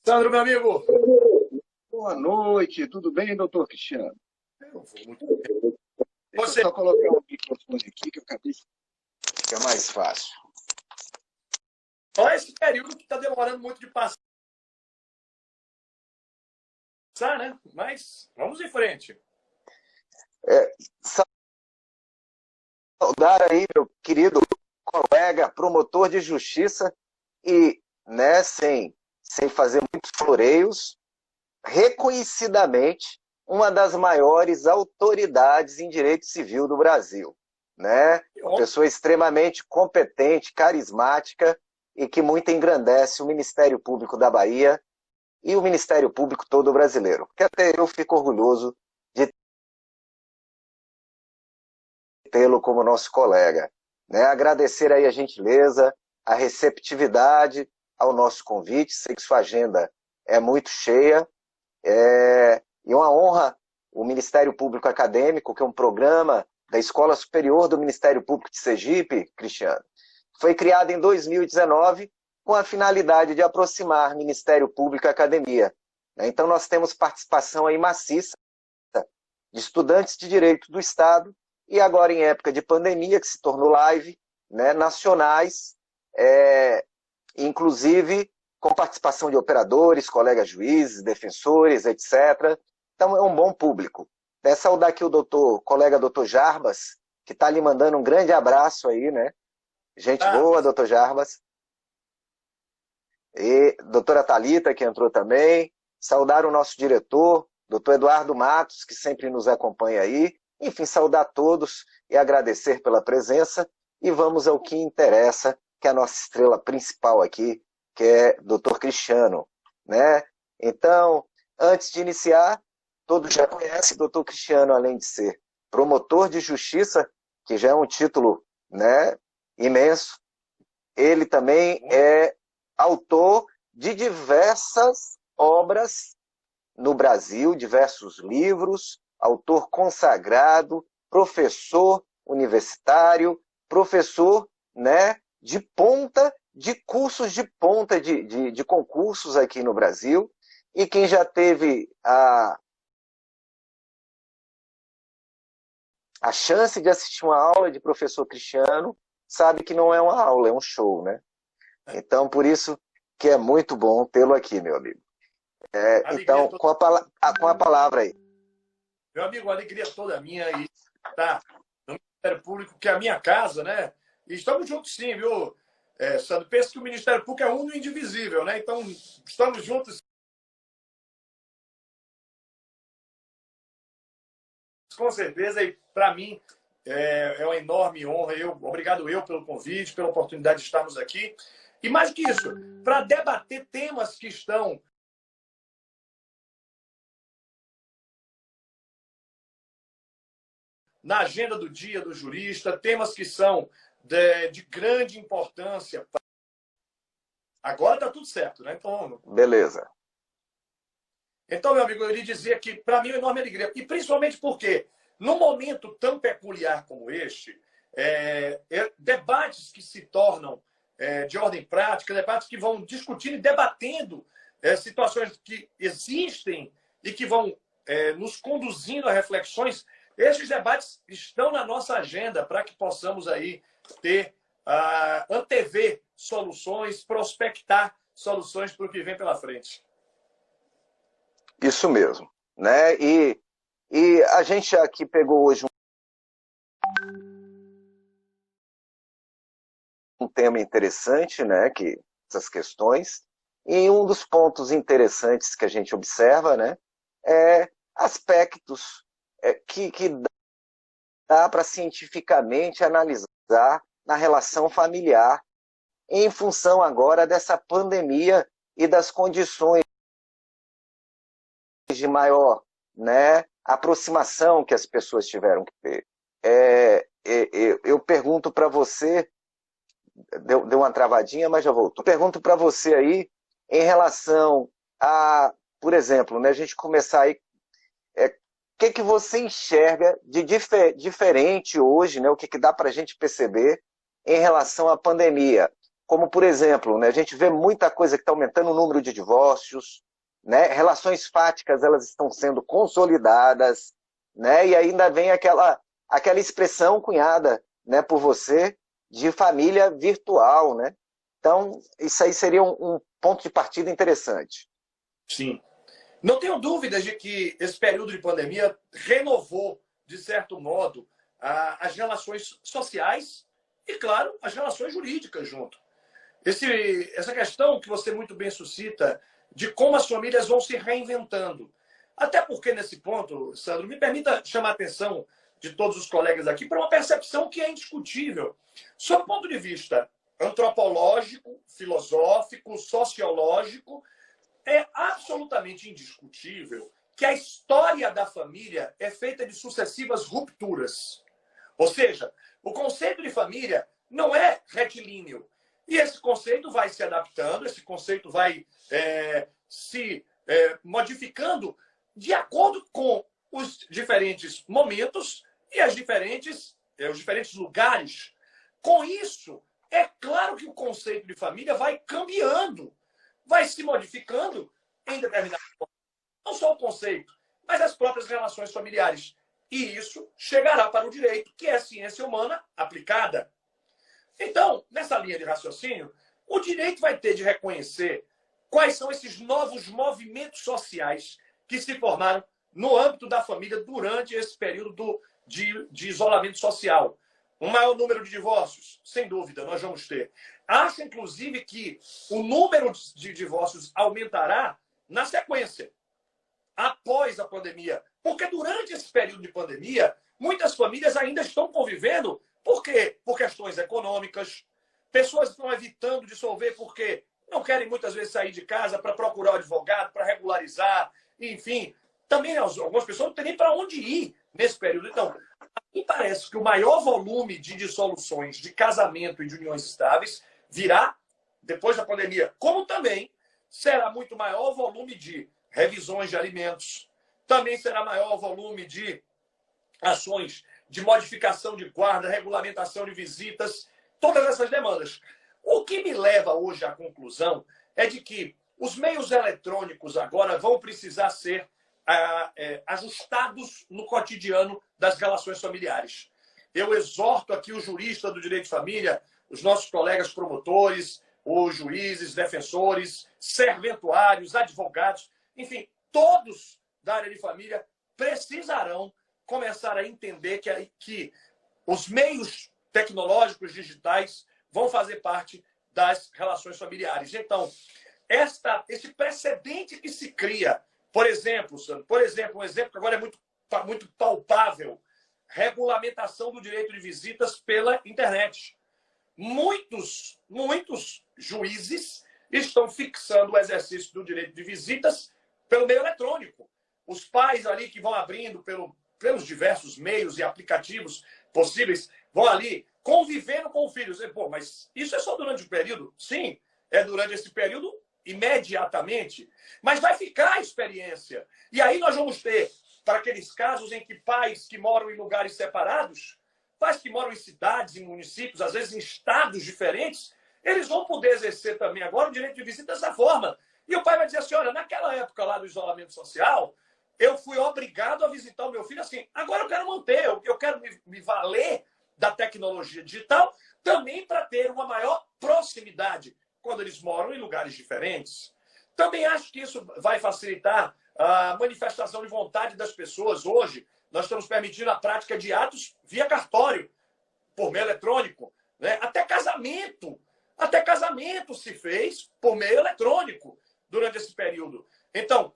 Sandro, meu amigo. Boa noite, tudo bem, doutor Cristiano? Eu vou muito bem. Deixa eu Você, só colocar o microfone aqui que eu acabei. Fica mais fácil. olha esse período que está demorando muito de passar, né? Mas vamos em frente. Saudar aí, meu querido colega, promotor de justiça e, né, sem fazer muitos floreios, reconhecidamente uma das maiores autoridades em direito civil do Brasil, né? Uma pessoa extremamente competente, carismática e que muito engrandece o Ministério Público da Bahia e o Ministério Público todo brasileiro. Porque até eu fico orgulhoso de tê-lo como nosso colega. Né? Agradecer aí a gentileza, a receptividade ao nosso convite. Sei que sua agenda é muito cheia. E uma honra o Ministério Público Acadêmico, que é um programa da Escola Superior do Ministério Público de Sergipe, Cristiano, foi criado em 2019 com a finalidade de aproximar Ministério Público e Academia. Então nós temos participação aí maciça de estudantes de direito do Estado e agora em época de pandemia, que se tornou live, né, nacionais, inclusive com participação de operadores, colegas juízes, defensores, etc. Então é um bom público. Até saudar aqui o colega doutor Jarbas, que está lhe mandando um grande abraço aí, né? Gente boa, doutor Jarbas. E doutora Thalita, que entrou também. Saudar o nosso diretor, doutor Eduardo Matos, que sempre nos acompanha aí. Enfim, saudar todos e agradecer pela presença. E vamos ao que interessa, que é a nossa estrela principal aqui, que é doutor Cristiano, né? Então, antes de iniciar, todos já conhecem o doutor Cristiano, além de ser promotor de justiça, que já é um título, né, imenso. Ele também é autor de diversas obras no Brasil, diversos livros, autor consagrado, professor universitário, professor, né, de ponta, de cursos de ponta de concursos aqui no Brasil, e quem já teve a chance de assistir uma aula de professor Cristiano, sabe que não é uma aula, é um show, né? Então, por isso que é muito bom tê-lo aqui, meu amigo. Então, com a palavra aí. Meu amigo, a alegria toda minha e tá no Ministério Público, que é a minha casa, né? E estamos juntos sim, viu, Sandro? Penso que o Ministério Público é uno e indivisível, né? Então, estamos juntos com certeza, e para mim é uma enorme honra. Obrigado pelo convite, pela oportunidade de estarmos aqui. E mais que isso, para debater temas que estão na agenda do dia do jurista, temas que são de grande importância. Agora está tudo certo, né? Então, beleza. Então, meu amigo, eu lhe dizer que, para mim, é uma enorme alegria. E principalmente porque, num momento tão peculiar como este, debates que se tornam de ordem prática, debates que vão discutindo e debatendo situações que existem e que vão nos conduzindo a reflexões, esses debates estão na nossa agenda para que possamos aí ter, antever soluções, prospectar soluções para o que vem pela frente. Isso mesmo, né? E a gente aqui pegou hoje um tema interessante, né? Que essas questões. E um dos pontos interessantes que a gente observa, né? É aspectos que dá para cientificamente analisar na relação familiar, em função agora dessa pandemia e das condições de maior, né, aproximação que as pessoas tiveram que ter. Eu pergunto para você, deu uma travadinha, mas já voltou. Pergunto para você aí, em relação a, por exemplo, né, a gente começar aí, o que você enxerga de diferente hoje, né, o que dá para a gente perceber em relação à pandemia? como, por exemplo, né, a gente vê muita coisa que está aumentando o número de divórcios, né, relações fáticas elas estão sendo consolidadas, né, e ainda vem aquela expressão cunhada, né, por você de família virtual, né? Então, isso aí seria um ponto de partida interessante. Sim. Não tenho dúvidas de que esse período de pandemia renovou, de certo modo, as relações sociais e, claro, as relações jurídicas junto. Essa questão que você muito bem suscita de como as famílias vão se reinventando. Até porque, nesse ponto, Sandro, me permita chamar a atenção de todos os colegas aqui para uma percepção que é indiscutível. Sob o ponto de vista antropológico, filosófico, sociológico, é absolutamente indiscutível que a história da família é feita de sucessivas rupturas. Ou seja, o conceito de família não é retilíneo. E esse conceito vai se adaptando, esse conceito vai se modificando de acordo com os diferentes momentos e os diferentes lugares. Com isso, é claro que o conceito de família vai cambiando, vai se modificando em determinado momento. Não só o conceito, mas as próprias relações familiares. E isso chegará para o direito, que é a ciência humana aplicada. Então, nessa linha de raciocínio, o direito vai ter de reconhecer quais são esses novos movimentos sociais que se formaram no âmbito da família durante esse período de isolamento social. Um maior número de divórcios, sem dúvida, nós vamos ter. Acho, inclusive, que o número de divórcios aumentará na sequência, após a pandemia. Porque durante esse período de pandemia, muitas famílias ainda estão convivendo. Por quê? Por questões econômicas. Pessoas estão evitando dissolver porque não querem muitas vezes sair de casa para procurar o advogado, para regularizar, enfim. Também algumas pessoas não têm nem para onde ir nesse período. Então, me parece que o maior volume de dissoluções de casamento e de uniões estáveis virá depois da pandemia. Como também será muito maior o volume de revisões de alimentos. Também será maior o volume de ações de modificação de guarda, regulamentação de visitas, todas essas demandas. O que me leva hoje à conclusão é de que os meios eletrônicos agora vão precisar ser ajustados no cotidiano das relações familiares. Eu exorto aqui o jurista do direito de família, os nossos colegas promotores, os juízes, defensores, serventuários, advogados, enfim, todos da área de família precisarão começar a entender que os meios tecnológicos digitais vão fazer parte das relações familiares. Então, esse precedente que se cria, por exemplo, um exemplo que agora é muito palpável, regulamentação do direito de visitas pela internet. Muitos juízes estão fixando o exercício do direito de visitas pelo meio eletrônico. Os pais ali que vão abrindo pelos diversos meios e aplicativos possíveis, vão ali convivendo com o filho. Pô, mas isso é só durante o período? Sim, é durante esse período imediatamente, mas vai ficar a experiência. E aí nós vamos ter, para aqueles casos em que pais que moram em lugares separados, pais que moram em cidades, em municípios, às vezes em estados diferentes, eles vão poder exercer também agora o direito de visita dessa forma. E o pai vai dizer assim, olha, naquela época lá do isolamento social, eu fui obrigado a visitar o meu filho assim. Agora eu quero manter, eu quero me valer da tecnologia digital também para ter uma maior proximidade quando eles moram em lugares diferentes. Também acho que isso vai facilitar a manifestação de vontade das pessoas. Hoje, nós estamos permitindo a prática de atos via cartório, por meio eletrônico, né? Até casamento se fez por meio eletrônico durante esse período. Então,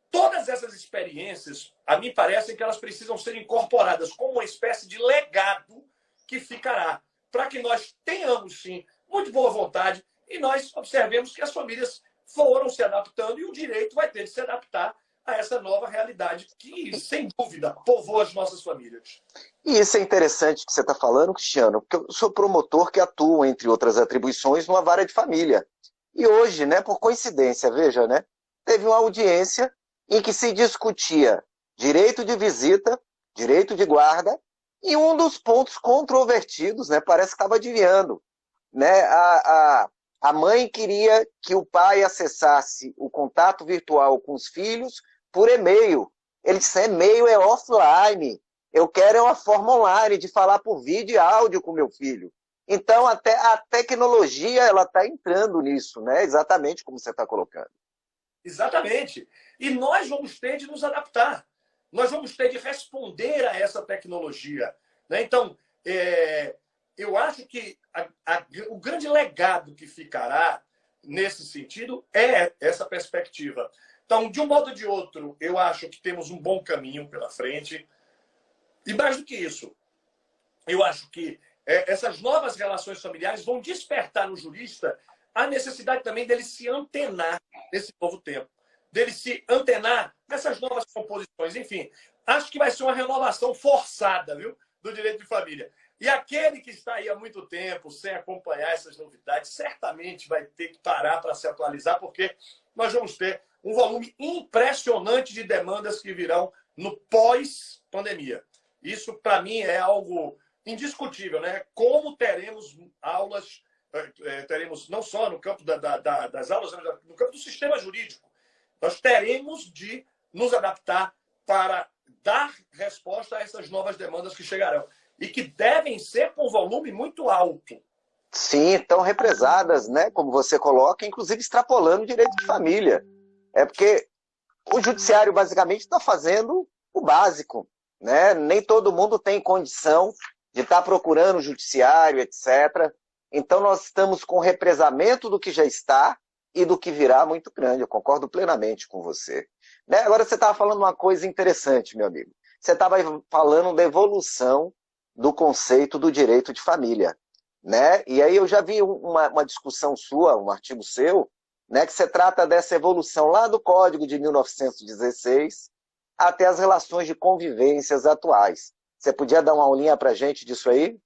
todas essas experiências, a mim parecem que elas precisam ser incorporadas como uma espécie de legado que ficará, para que nós tenhamos, sim, muito boa vontade e nós observemos que as famílias foram se adaptando e o direito vai ter de se adaptar a essa nova realidade que, sem dúvida, povoa as nossas famílias. E isso é interessante que você está falando, Cristiano, porque eu sou promotor que atua, entre outras atribuições, numa vara de família. E hoje, né, por coincidência, veja, né, teve uma audiência em que se discutia direito de visita, direito de guarda, e um dos pontos controvertidos, né, parece que estava adivinhando, né? A mãe queria que o pai acessasse o contato virtual com os filhos por e-mail. Ele disse, e-mail é offline. Eu quero uma forma online de falar por vídeo e áudio com meu filho. Então, até a tecnologia ela está entrando nisso, né? Exatamente como você está colocando. Exatamente. E nós vamos ter de nos adaptar. Nós vamos ter de responder a essa tecnologia, né? Então, eu acho que o grande legado que ficará nesse sentido é essa perspectiva. Então, de um modo ou de outro, eu acho que temos um bom caminho pela frente. E mais do que isso, eu acho que essas novas relações familiares vão despertar no jurista a necessidade também dele se antenar nesse novo tempo, dele se antenar nessas novas composições. Enfim, acho que vai ser uma renovação forçada, viu, do direito de família. E aquele que está aí há muito tempo sem acompanhar essas novidades, certamente vai ter que parar para se atualizar, porque nós vamos ter um volume impressionante de demandas que virão no pós-pandemia. Isso, para mim, é algo indiscutível, né? Como teremos aulas, teremos não só no campo das aulas, no campo do sistema jurídico, nós teremos de nos adaptar para dar resposta a essas novas demandas que chegarão e que devem ser com volume muito alto. Sim, estão represadas, né? Como você coloca, inclusive extrapolando o direito de família. É porque o judiciário basicamente está fazendo o básico, né? Nem todo mundo tem condição de estar procurando o judiciário, etc. Então nós estamos com represamento do que já está e do que virá muito grande. Eu concordo plenamente com você. Né? Agora você estava falando uma coisa interessante, meu amigo. Você estava falando da evolução do conceito do direito de família, né? E aí eu já vi uma discussão sua, um artigo seu, né, que você trata dessa evolução lá do Código de 1916 até as relações de convivências atuais. Você podia dar uma aulinha para a gente disso aí?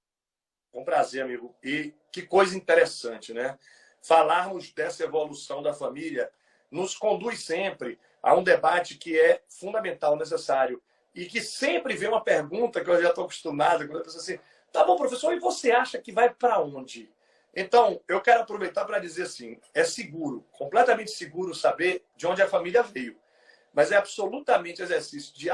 Com prazer, amigo. E que coisa interessante, né? Falarmos dessa evolução da família nos conduz sempre a um debate que é fundamental, necessário, e que sempre vem uma pergunta que eu já estou acostumado, quando eu penso assim, tá bom, professor, e você acha que vai para onde? Então, eu quero aproveitar para dizer assim, é seguro, completamente seguro saber de onde a família veio, mas é absolutamente exercício de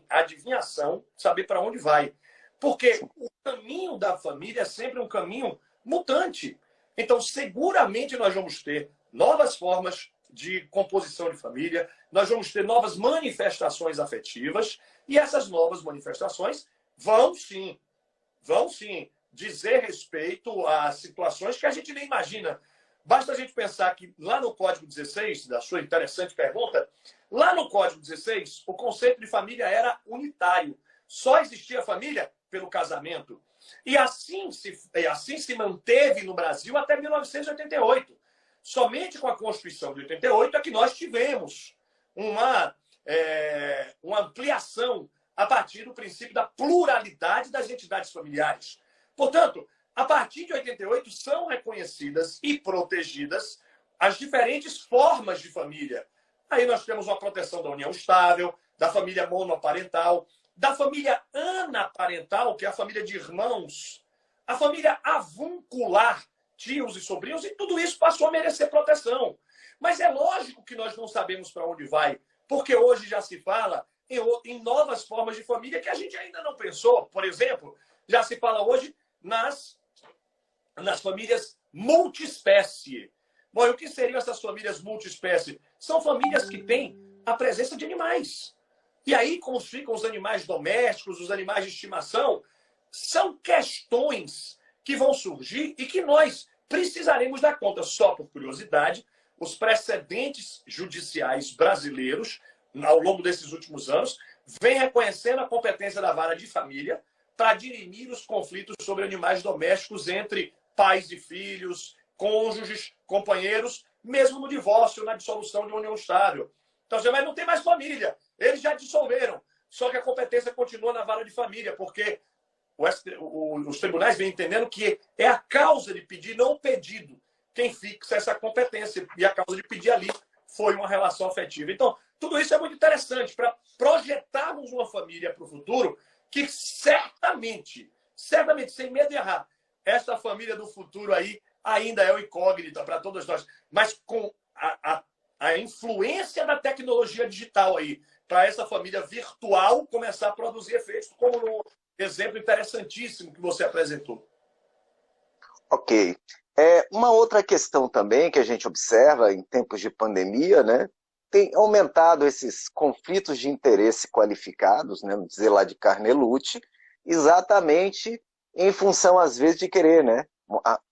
adivinhação saber para onde vai. Porque o caminho da família é sempre um caminho mutante. Então, seguramente nós vamos ter novas formas de composição de família, nós vamos ter novas manifestações afetivas, e essas novas manifestações vão sim dizer respeito a situações que a gente nem imagina. Basta a gente pensar que lá no Código 16, da sua interessante pergunta, lá no Código 16, o conceito de família era unitário. Só existia família pelo casamento. E assim se manteve no Brasil até 1988. Somente com a Constituição de 88 é que nós tivemos uma ampliação a partir do princípio da pluralidade das entidades familiares. Portanto, a partir de 88 são reconhecidas e protegidas as diferentes formas de família. Aí nós temos uma proteção da união estável, da família monoparental, da família anaparental, que é a família de irmãos, a família avuncular, tios e sobrinhos, e tudo isso passou a merecer proteção. Mas é lógico que nós não sabemos para onde vai, porque hoje já se fala em novas formas de família que a gente ainda não pensou. Por exemplo, já se fala hoje nas famílias multiespécie. Bom, e o que seriam essas famílias multiespécie? São famílias que têm a presença de animais. E aí, como ficam os animais domésticos, os animais de estimação, são questões que vão surgir e que nós precisaremos dar conta. Só por curiosidade, os precedentes judiciais brasileiros, ao longo desses últimos anos, vêm reconhecendo a competência da vara de família para dirimir os conflitos sobre animais domésticos entre pais e filhos, cônjuges, companheiros, mesmo no divórcio, na dissolução de uma união estável. Então, mas não tem mais família. Eles já dissolveram. Só que a competência continua na vara de família, porque os tribunais vêm entendendo que é a causa de pedir, não o pedido, quem fixa essa competência. E a causa de pedir ali foi uma relação afetiva. Então, tudo isso é muito interessante para projetarmos uma família para o futuro que certamente, sem medo de errar, essa família do futuro aí ainda é uma incógnita para todos nós, mas com a influência da tecnologia digital aí, para essa família virtual começar a produzir efeitos, como no exemplo interessantíssimo que você apresentou. Ok. Uma outra questão também que a gente observa em tempos de pandemia, né, tem aumentado esses conflitos de interesse qualificados, né, vamos dizer lá de Carnelucci, exatamente em função, às vezes, de querer, né,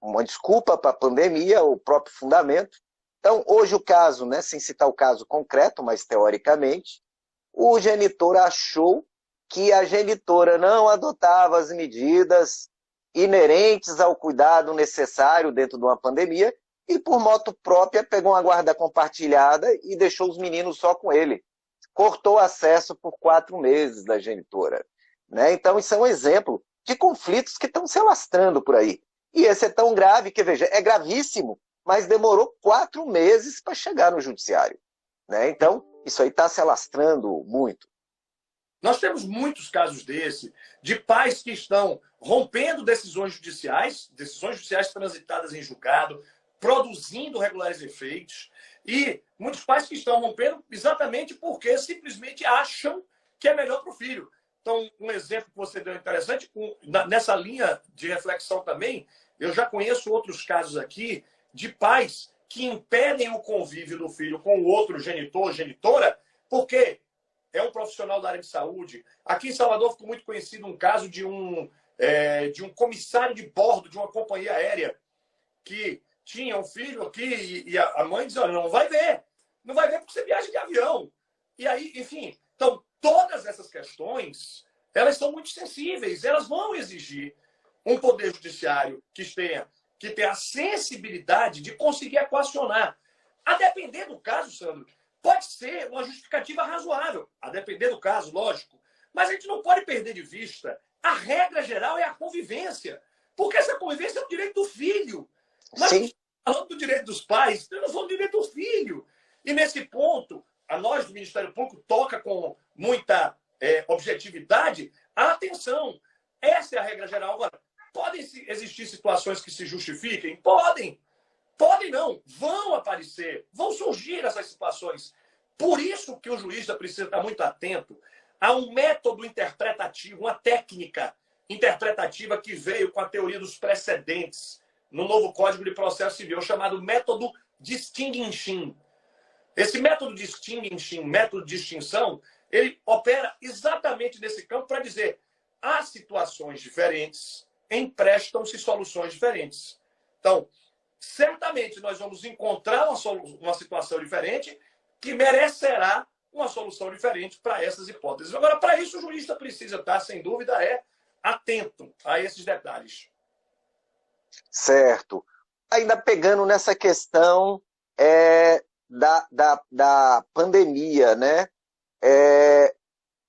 uma desculpa para a pandemia, o próprio fundamento. Então, hoje o caso, né, sem citar o caso concreto, mas teoricamente, o genitor achou que a genitora não adotava as medidas inerentes ao cuidado necessário dentro de uma pandemia e, por moto própria, pegou uma guarda compartilhada e deixou os meninos só com ele. Cortou acesso por 4 meses da genitora. Né? Então, isso é um exemplo de conflitos que estão se alastrando por aí. E esse é tão grave que, veja, é gravíssimo, mas demorou 4 meses para chegar no judiciário. Né? Então, isso aí está se alastrando muito. Nós temos muitos casos desse, de pais que estão rompendo decisões judiciais transitadas em julgado, produzindo regulares efeitos, e muitos pais que estão rompendo exatamente porque simplesmente acham que é melhor para o filho. Então, um exemplo que você deu interessante, nessa linha de reflexão também, eu já conheço outros casos aqui de pais que impedem o convívio do filho com o outro genitor ou genitora, porque é um profissional da área de saúde. Aqui em Salvador ficou muito conhecido um caso de um comissário de bordo de uma companhia aérea que tinha um filho aqui e a mãe dizia, não vai ver. Não vai ver porque você viaja de avião. E aí, enfim, então todas essas questões, elas são muito sensíveis. Elas vão exigir um poder judiciário que tenha a sensibilidade de conseguir equacionar. A depender do caso, Sandro, pode ser uma justificativa razoável, a depender do caso, lógico. Mas a gente não pode perder de vista a regra geral é a convivência. Porque essa convivência é o direito do filho. Mas Sim. falando do direito dos pais, nós não falamos do direito do filho. E nesse ponto, a nós do Ministério Público toca com muita objetividade a atenção. Essa é a regra geral. Agora, podem existir situações que se justifiquem? Podem. Podem não. Vão aparecer. Vão surgir essas situações. Por isso que o juiz precisa estar muito atento a um método interpretativo, uma técnica interpretativa que veio com a teoria dos precedentes no novo Código de Processo Civil, chamado método distinguishing. Esse método distinguishing, método de distinção, ele opera exatamente nesse campo para dizer há situações diferentes, emprestam-se soluções diferentes. Então, certamente nós vamos encontrar uma situação diferente que merecerá uma solução diferente para essas hipóteses. Agora, para isso, o jurista precisa estar, sem dúvida, atento a esses detalhes. Certo. Ainda pegando nessa questão da pandemia, né?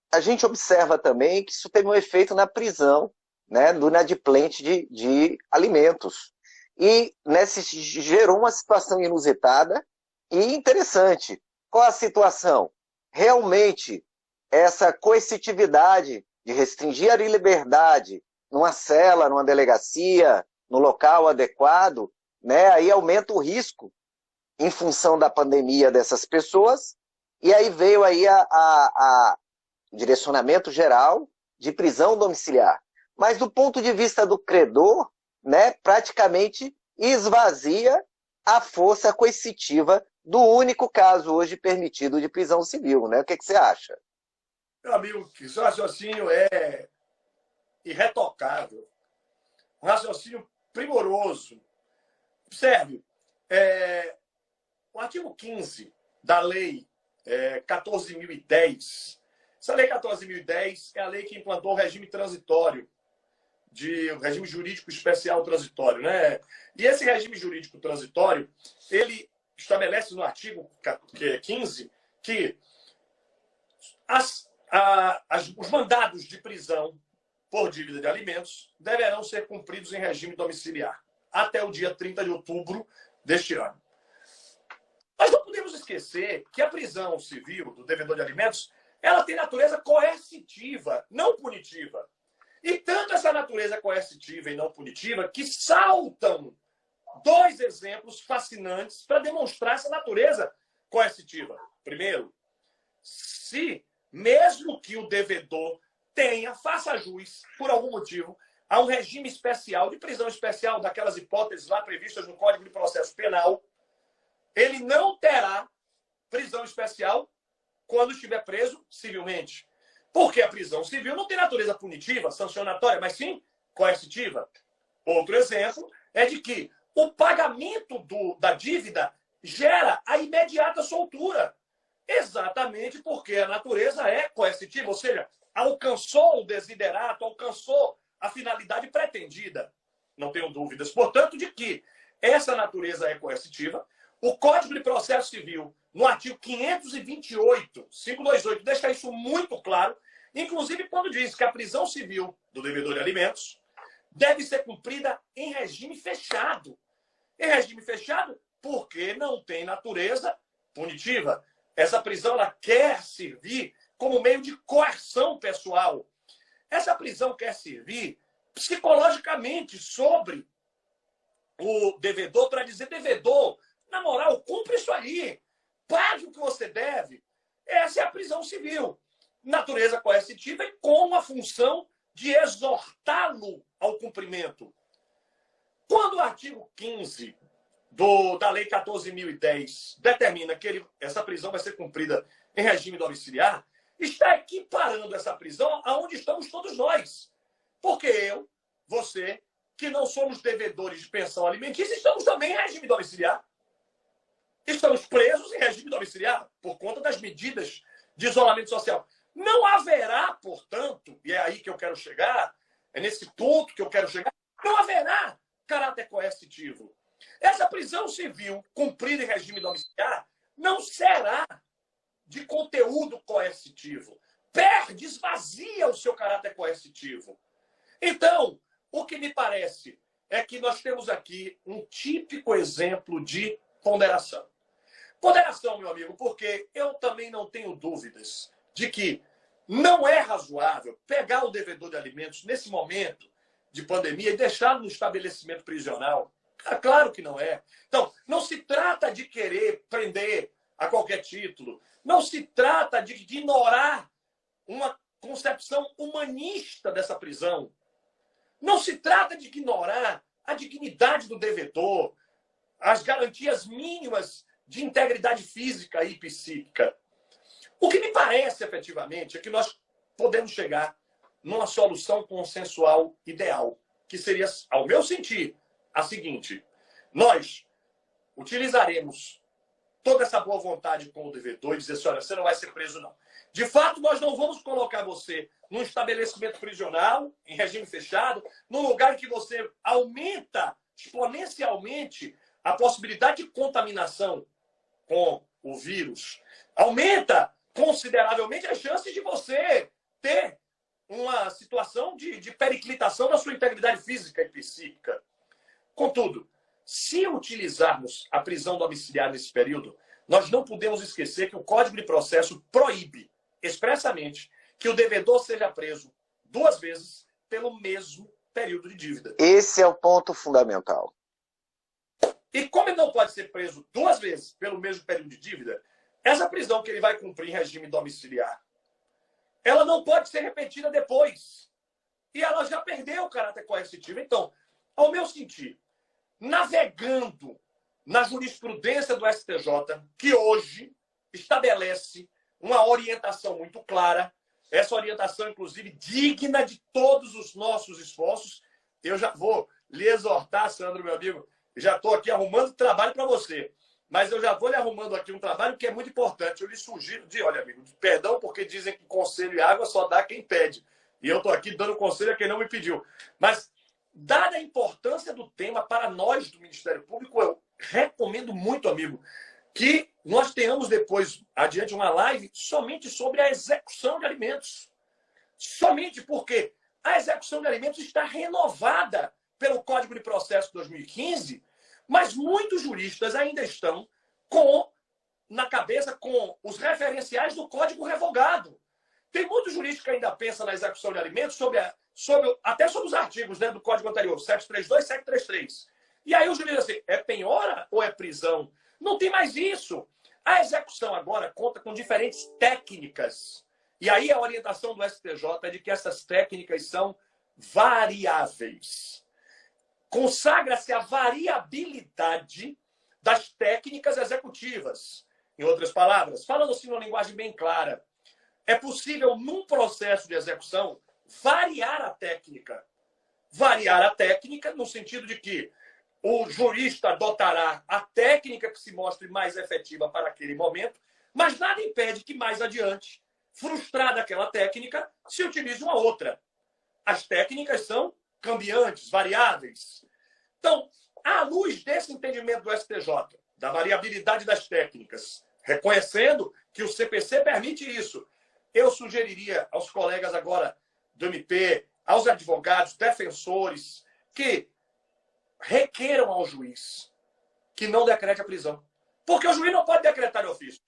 A gente observa também que isso teve um efeito na prisão, né, do inadimplente de alimentos. E gerou uma situação inusitada e interessante. Qual a situação? Realmente, essa coercitividade de restringir a liberdade numa cela, numa delegacia, no local adequado, né, aí aumenta o risco em função da pandemia dessas pessoas, e aí veio aí a direcionamento geral de prisão domiciliar. Mas do ponto de vista do credor, né, praticamente esvazia a força coercitiva do único caso hoje permitido de prisão civil, né? O que você acha? Meu amigo, esse raciocínio é irretocável. Um raciocínio primoroso. Observe, o artigo 15 da Lei 14.010, essa Lei 14.010 é a lei que implantou o regime transitório, o regime jurídico especial transitório, né? E esse regime jurídico transitório, ele estabelece no artigo 15 que os mandados de prisão por dívida de alimentos deverão ser cumpridos em regime domiciliar até o dia 30 de outubro deste ano. Nós não podemos esquecer que a prisão civil do devedor de alimentos, ela tem natureza coercitiva, não punitiva. E tanto essa natureza coercitiva e não punitiva que saltam dois exemplos fascinantes para demonstrar essa natureza coercitiva. Primeiro, se mesmo que o devedor faça jus, por algum motivo, a um regime especial, de prisão especial, daquelas hipóteses lá previstas no Código de Processo Penal, ele não terá prisão especial quando estiver preso civilmente. Porque a prisão civil não tem natureza punitiva, sancionatória, mas sim coercitiva. Outro exemplo é de que o pagamento da dívida gera a imediata soltura. Exatamente porque a natureza é coercitiva, ou seja, alcançou o desiderato, alcançou a finalidade pretendida. Não tenho dúvidas, portanto, de que essa natureza é coercitiva. O Código de Processo Civil, no artigo 528, 528, deixa isso muito claro, inclusive quando diz que a prisão civil do devedor de alimentos deve ser cumprida em regime fechado. Em regime fechado porque não tem natureza punitiva. Essa prisão ela quer servir como meio de coerção pessoal. Essa prisão quer servir psicologicamente sobre o devedor para dizer, devedor, na moral, cumpre isso aí. Pague o que você deve. Essa é a prisão civil. Natureza coercitiva e com a função de exortá-lo ao cumprimento. Quando o artigo 15 da Lei 14.010 determina que essa prisão vai ser cumprida em regime domiciliar, está equiparando essa prisão aonde estamos todos nós. Porque eu, você, que não somos devedores de pensão alimentícia, estamos também em regime domiciliar. Estamos presos em regime domiciliar por conta das medidas de isolamento social. Não haverá, portanto, e é aí que eu quero chegar, é nesse ponto que eu quero chegar, não haverá caráter coercitivo. Essa prisão civil cumprida em regime domiciliar não será de conteúdo coercitivo. Perde, esvazia o seu caráter coercitivo. Então, o que me parece é que nós temos aqui um típico exemplo de ponderação. Ponderação, meu amigo, porque eu também não tenho dúvidas de que não é razoável pegar o devedor de alimentos nesse momento de pandemia e deixá-lo no estabelecimento prisional. Claro que não é. Então, não se trata de querer prender a qualquer título. Não se trata de ignorar uma concepção humanista dessa prisão. Não se trata de ignorar a dignidade do devedor, as garantias mínimas de integridade física e psíquica. O que me parece, efetivamente, é que nós podemos chegar numa solução consensual ideal, que seria, ao meu sentir, a seguinte: nós utilizaremos toda essa boa vontade com o devedor e dizer assim, olha, você não vai ser preso, não. De fato, nós não vamos colocar você num estabelecimento prisional, em regime fechado, num lugar em que você aumenta exponencialmente a possibilidade de contaminação com o vírus. Aumenta consideravelmente as chances de você ter uma situação de periclitação da sua integridade física e psíquica. Contudo, se utilizarmos a prisão domiciliar nesse período, nós não podemos esquecer que o Código de Processo proíbe expressamente que o devedor seja preso 2 vezes pelo mesmo período de dívida. Esse é o ponto fundamental. E como ele não pode ser preso 2 vezes pelo mesmo período de dívida, essa prisão que ele vai cumprir em regime domiciliar, ela não pode ser repetida depois. E ela já perdeu o caráter coercitivo. Então, ao meu sentir, navegando na jurisprudência do STJ, que hoje estabelece uma orientação muito clara, essa orientação, inclusive, digna de todos os nossos esforços, eu já vou lhe exortar, Sandro, meu amigo, já estou aqui arrumando trabalho para você, mas eu já vou lhe arrumando aqui um trabalho que é muito importante. Eu lhe sugiro, olha, amigo, perdão, porque dizem que conselho e água só dá quem pede. E eu estou aqui dando conselho a quem não me pediu. Mas, dada a importância do tema para nós do Ministério Público, eu recomendo muito, amigo, que nós tenhamos depois, adiante, uma live somente sobre a execução de alimentos. Somente porque a execução de alimentos está renovada pelo Código de Processo 2015, mas muitos juristas ainda estão na cabeça com os referenciais do Código revogado. Tem muito jurista que ainda pensa na execução de alimentos até sobre os artigos, né, do Código anterior, 732 e 733. E aí o juiz diz assim, é penhora ou é prisão? Não tem mais isso. A execução agora conta com diferentes técnicas. E aí a orientação do STJ é de que essas técnicas são variáveis. Consagra-se a variabilidade das técnicas executivas. Em outras palavras, falando assim numa linguagem bem clara, é possível, num processo de execução, variar a técnica. Variar a técnica no sentido de que o jurista adotará a técnica que se mostre mais efetiva para aquele momento, mas nada impede que mais adiante, frustrada aquela técnica, se utilize uma outra. As técnicas são cambiantes, variáveis. Então, à luz desse entendimento do STJ, da variabilidade das técnicas, reconhecendo que o CPC permite isso, eu sugeriria aos colegas agora do MP, aos advogados, defensores, que requeram ao juiz que não decrete a prisão. Porque o juiz não pode decretar de ofício.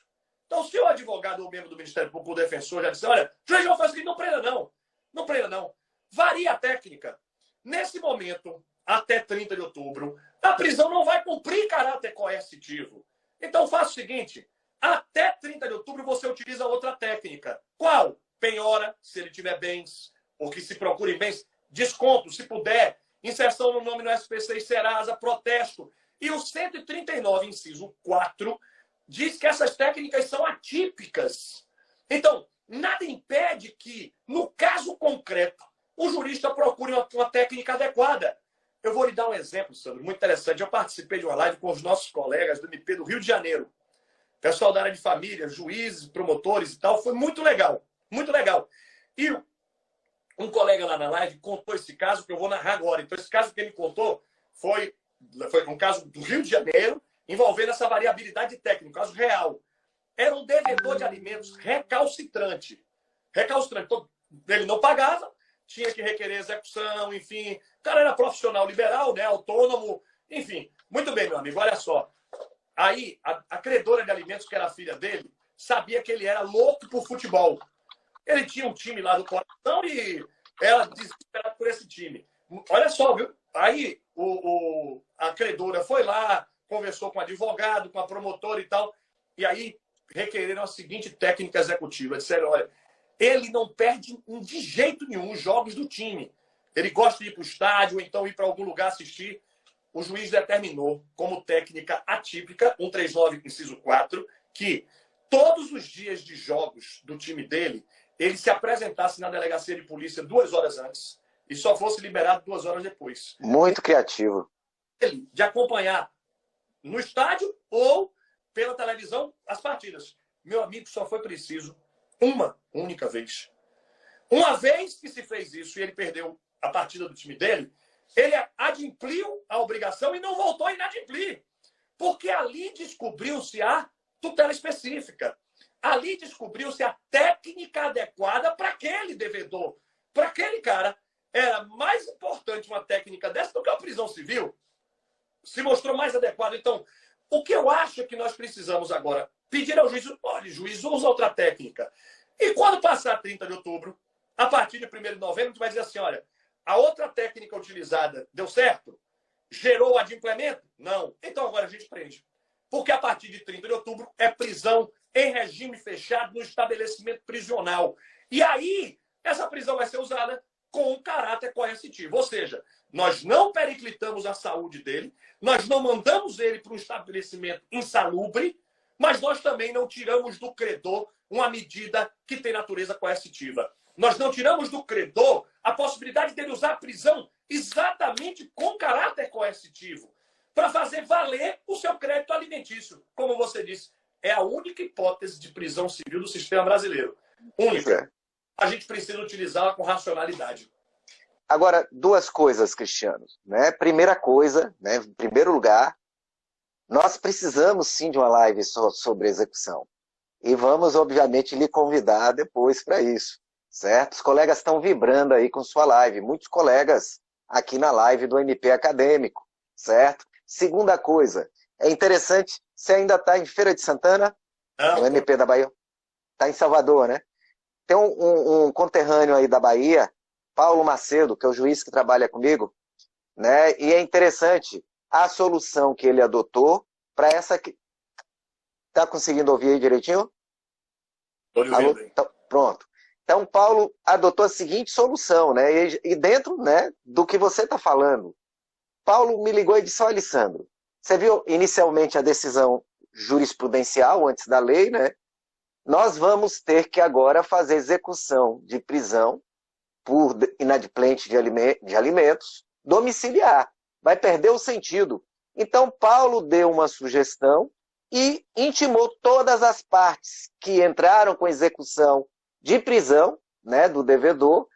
Então, se o advogado ou membro do Ministério Público, o defensor, já disser, olha, o juiz não faz o seguinte, não prenda não. Não prenda não. Varia a técnica. Nesse momento, até 30 de outubro, a prisão não vai cumprir caráter coercitivo. Então, faça o seguinte, até 30 de outubro você utiliza outra técnica. Qual? Penhora, se ele tiver bens, ou que se procure bens, desconto, se puder, inserção no nome no SPC e Serasa, protesto. E o 139, inciso 4, diz que essas técnicas são atípicas. Então, nada impede que, no caso concreto, o jurista procure uma técnica adequada. Eu vou lhe dar um exemplo, Sandro, muito interessante. Eu participei de uma live com os nossos colegas do MP do Rio de Janeiro. Pessoal da área de família, juízes, promotores e tal. Foi muito legal. Muito legal. E um colega lá na live contou esse caso que eu vou narrar agora. Então, esse caso que ele contou foi um caso do Rio de Janeiro, envolvendo essa variabilidade técnica, um caso real. Era um devedor de alimentos recalcitrante. Recalcitrante. Então, ele não pagava, tinha que requerer execução, enfim. O cara era profissional liberal, né, autônomo, enfim. Muito bem, meu amigo, olha só. Aí, a credora de alimentos, que era a filha dele, sabia que ele era louco por futebol. Ele tinha um time lá do coração e ela desesperada por esse time. Olha só, viu? Aí a credora foi lá, conversou com o advogado, com a promotora e tal, e aí requereram a seguinte técnica executiva. Disseram, olha, ele não perde de jeito nenhum os jogos do time. Ele gosta de ir para o estádio, ou então ir para algum lugar assistir. O juiz determinou, como técnica atípica, 139, inciso 4, que todos os dias de jogos do time dele, ele se apresentasse na delegacia de polícia 2 horas antes e só fosse liberado 2 horas depois. Muito criativo. Ele, de acompanhar no estádio ou pela televisão as partidas. Meu amigo, só foi preciso uma única vez. Uma vez que se fez isso e ele perdeu a partida do time dele, ele adimpliu a obrigação e não voltou a inadimplir. Porque ali descobriu-se a tutela específica. Ali descobriu-se a técnica adequada para aquele devedor. Para aquele cara, era mais importante uma técnica dessa do que a prisão civil. Se mostrou mais adequado. Então, o que eu acho é que nós precisamos agora pedir ao juiz, olha, juiz, usa outra técnica. E quando passar 30 de outubro, a partir de 1º de novembro, a gente vai dizer assim, olha, a outra técnica utilizada deu certo? Gerou adimplemento? Não. Então agora a gente prende. Porque a partir de 30 de outubro é prisão em regime fechado no estabelecimento prisional. E aí, essa prisão vai ser usada com um caráter coercitivo. Ou seja, nós não periclitamos a saúde dele, nós não mandamos ele para um estabelecimento insalubre, mas nós também não tiramos do credor uma medida que tem natureza coercitiva. Nós não tiramos do credor a possibilidade dele usar a prisão exatamente com caráter coercitivo, para fazer valer o seu crédito alimentício. Como você disse, é a única hipótese de prisão civil do sistema brasileiro. Única. A gente precisa utilizá-la com racionalidade. Agora, 2 coisas, Cristiano. Né? Primeira coisa, né? Em primeiro lugar, nós precisamos sim de uma live sobre execução. E vamos, obviamente, lhe convidar depois para isso. Certo? Os colegas estão vibrando aí com sua live. Muitos colegas aqui na live do MP Acadêmico. Certo? Segunda coisa, é interessante, você ainda está em Feira de Santana? No MP da Bahia? Está em Salvador, né? Tem um conterrâneo aí da Bahia, Paulo Macedo, que é o juiz que trabalha comigo, né? E é interessante, a solução que ele adotou para essa... Está conseguindo ouvir aí direitinho? Estou lhe ouvindo aí. Então, pronto. Então, Paulo adotou a seguinte solução, né? E dentro, né, do que você está falando, Paulo me ligou e disse: olha, Alessandro, você viu inicialmente a decisão jurisprudencial antes da lei, né? Nós vamos ter que agora fazer execução de prisão por inadimplente de alimentos domiciliar. Vai perder o sentido. Então, Paulo deu uma sugestão e intimou todas as partes que entraram com execução de prisão, né, do devedor,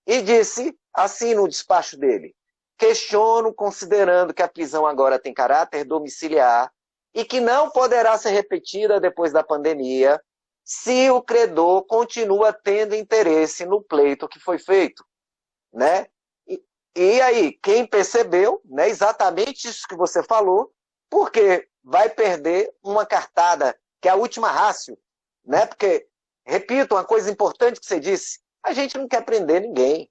e disse assim no despacho dele: questiono, considerando que a prisão agora tem caráter domiciliar e que não poderá ser repetida depois da pandemia, se o credor continua tendo interesse no pleito que foi feito, né? E aí, quem percebeu, né, exatamente isso que você falou, porque vai perder uma cartada, que é a última rácio, né? Porque, repito, uma coisa importante que você disse: a gente não quer prender ninguém,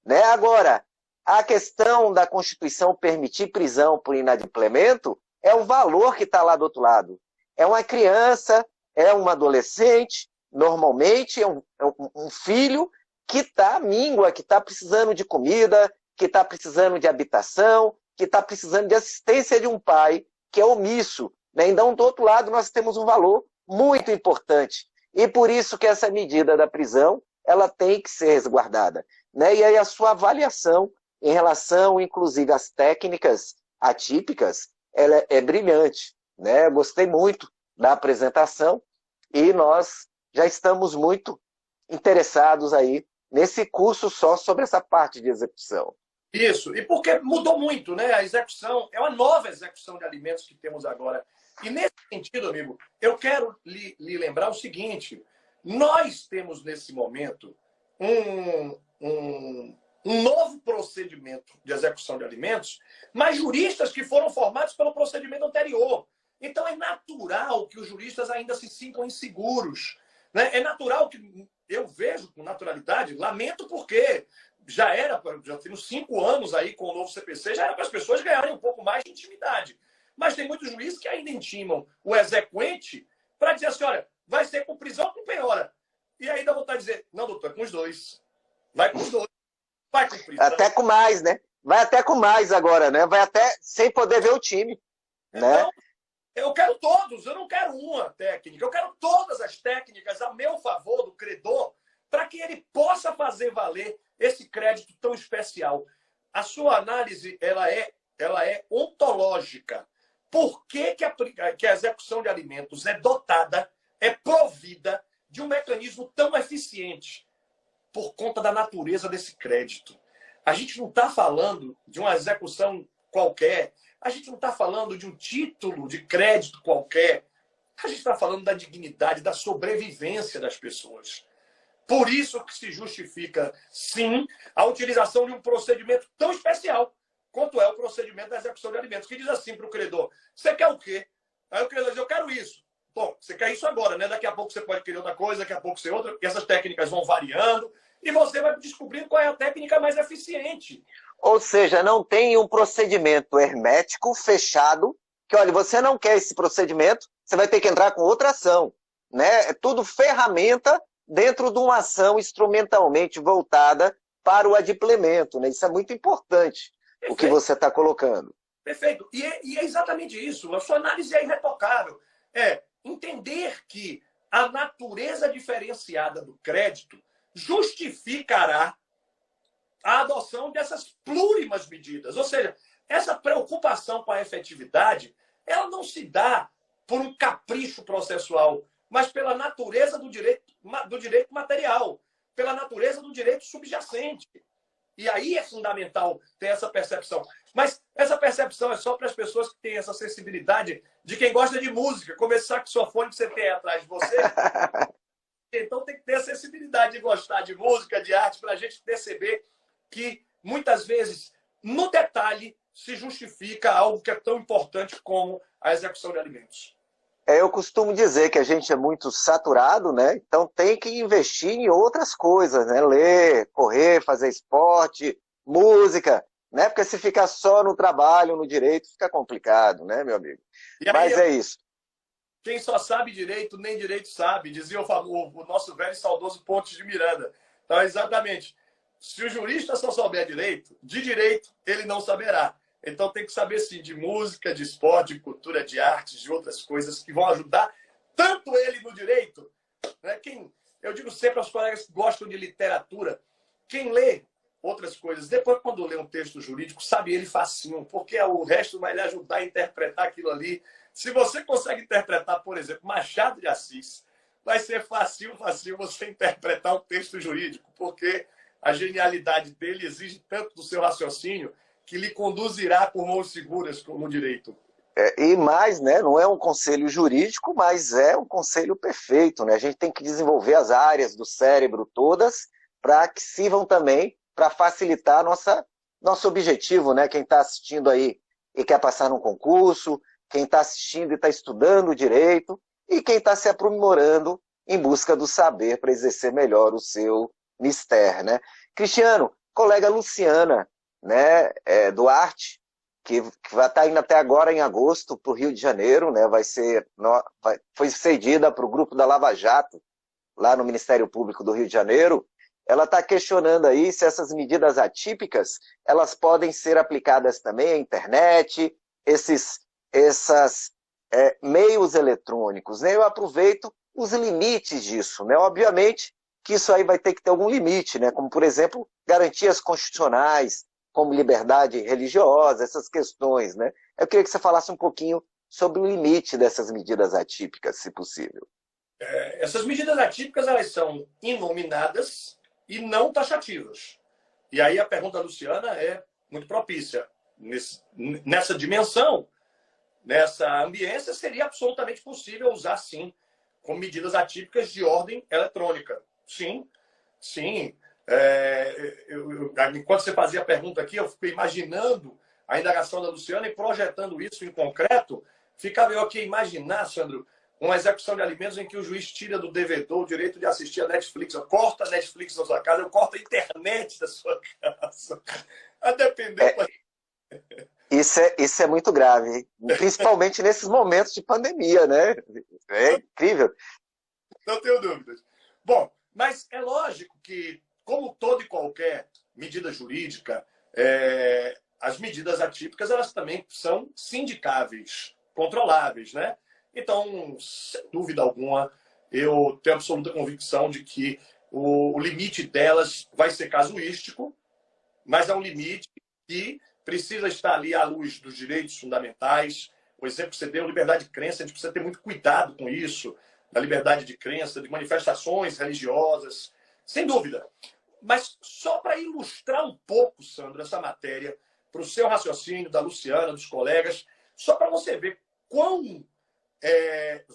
né? Agora, a questão da Constituição permitir prisão por inadimplemento é o valor que está lá do outro lado. É uma criança, é um adolescente, normalmente é um filho que está míngua, que está precisando de comida, que está precisando de habitação, que está precisando de assistência de um pai que é omisso, né? Então, do outro lado, nós temos um valor muito importante. E por isso que essa medida da prisão, ela tem que ser resguardada, né? E aí a sua avaliação em relação, inclusive, às técnicas atípicas, ela é brilhante, né? Eu gostei muito da apresentação e nós já estamos muito interessados aí nesse curso só sobre essa parte de execução. Isso, e porque mudou muito, né? A execução, é uma nova execução de alimentos que temos agora. E nesse sentido, amigo, eu quero lhe lembrar o seguinte: nós temos nesse momento um novo procedimento de execução de alimentos, mas juristas que foram formados pelo procedimento anterior. Então é natural que os juristas ainda se sintam inseguros, né? É natural que eu vejo com naturalidade, lamento porque já temos 5 anos aí com o novo CPC, já era para as pessoas ganharem um pouco mais de intimidade. Mas tem muitos juízes que ainda intimam o exequente para dizer assim: olha, vai ser com prisão ou com penhora. E aí dá vontade de dizer: não, doutor, é com os dois. Vai com os dois. Vai com prisão. Até com mais, né? Vai até com mais agora, né? Vai até sem poder ver o time. Então, né? eu quero todos, eu não quero uma técnica, eu quero todas as técnicas a meu favor do credor para que ele possa fazer valer esse crédito tão especial. A sua análise ela é ontológica. Por que a execução de alimentos é dotada, é provida de um mecanismo tão eficiente? Por conta da natureza desse crédito. A gente não está falando de uma execução qualquer, a gente não está falando de um título de crédito qualquer, a gente está falando da dignidade, da sobrevivência das pessoas. Por isso que se justifica, sim, a utilização de um procedimento tão especial quanto é o procedimento da execução de alimentos, que diz assim para o credor: você quer o quê? Aí o credor diz: eu quero isso. Bom, você quer isso agora, né? Daqui a pouco você pode querer outra coisa, daqui a pouco você outra, e essas técnicas vão variando, e você vai descobrindo qual é a técnica mais eficiente. Ou seja, não tem um procedimento hermético, fechado, que, olha, você não quer esse procedimento, você vai ter que entrar com outra ação, né? É tudo ferramenta dentro de uma ação instrumentalmente voltada para o adimplemento, né? Isso é muito importante, perfeito, o que você está colocando. Perfeito. E é exatamente isso. A sua análise é irretocável. É entender que a natureza diferenciada do crédito justificará a adoção dessas plurimas medidas. Ou seja, essa preocupação com a efetividade, ela não se dá por um capricho processual, mas pela natureza do direito material, pela natureza do direito subjacente. E aí é fundamental ter essa percepção. Mas essa percepção é só para as pessoas que têm essa sensibilidade de quem gosta de música, como esse saxofone que você tem atrás de você. Então tem que ter a sensibilidade de gostar de música, de arte, para a gente perceber que, muitas vezes, no detalhe, se justifica algo que é tão importante como a execução de alimentos. Eu costumo dizer que a gente é muito saturado, né? Então tem que investir em outras coisas, né? Ler, correr, fazer esporte, música. né? Porque se ficar só no trabalho, no direito, fica complicado, né, meu amigo? E aí, Mas é isso. quem só sabe direito, nem direito sabe, dizia o nosso velho e saudoso Pontes de Miranda. Então, exatamente. Se o jurista só souber direito, de direito ele não saberá. Então tem que saber, sim, de música, de esporte, de cultura, de arte, de outras coisas que vão ajudar tanto ele no direito, né? Eu digo sempre aos colegas que gostam de literatura, quem lê outras coisas, depois quando lê um texto jurídico, sabe ele facinho, porque o resto vai lhe ajudar a interpretar aquilo ali. Se você consegue interpretar, por exemplo, Machado de Assis, vai ser facinho você interpretar um texto jurídico, porque a genialidade dele exige tanto do seu raciocínio que lhe conduzirá por mãos seguras no direito. E mais, né, não é um conselho jurídico, mas é um conselho perfeito, né? A gente tem que desenvolver as áreas do cérebro todas para que sirvam também para facilitar nosso objetivo, né? Quem está assistindo aí e quer passar num concurso, quem está assistindo e está estudando direito, e quem está se aprimorando em busca do saber para exercer melhor o seu mistério, né? Cristiano, colega Luciana, né, Duarte, que vai estar indo até agora em agosto para o Rio de Janeiro, né? Foi cedida para o grupo da Lava Jato, lá no Ministério Público do Rio de Janeiro. Ela está questionando aí se essas medidas atípicas elas podem ser aplicadas também à internet, esses meios eletrônicos, né? Eu aproveito os limites disso, né? Obviamente que isso aí vai ter que ter algum limite, né? Como, por exemplo, garantias constitucionais, como liberdade religiosa, essas questões, né? Eu queria que você falasse um pouquinho sobre o limite dessas medidas atípicas, se possível. Essas medidas atípicas, elas são inominadas e não taxativas. E aí a pergunta da Luciana é muito propícia. Nessa dimensão, nessa ambiência, seria absolutamente possível usar, sim, com medidas atípicas de ordem eletrônica. Sim, sim. Enquanto você fazia a pergunta aqui, eu fiquei imaginando a indagação da Luciana e projetando isso em concreto. Ficava eu aqui a imaginar, Sandro, uma execução de alimentos em que o juiz tira do devedor o direito de assistir a Netflix. Eu corto a Netflix da sua casa, eu corto a internet da sua casa. A depender... Isso é muito grave, principalmente nesses momentos de pandemia, né? É incrível. Não tenho dúvidas. Bom, mas é lógico que, como toda e qualquer medida jurídica, as medidas atípicas elas também são sindicáveis, controláveis, né? Então, sem dúvida alguma, eu tenho absoluta convicção de que o limite delas vai ser casuístico, mas é um limite que precisa estar ali à luz dos direitos fundamentais. O exemplo que você deu, liberdade de crença, a gente precisa ter muito cuidado com isso, da liberdade de crença, de manifestações religiosas, sem dúvida. Mas só para ilustrar um pouco, Sandro, essa matéria, para o seu raciocínio, da Luciana, dos colegas, só para você ver quão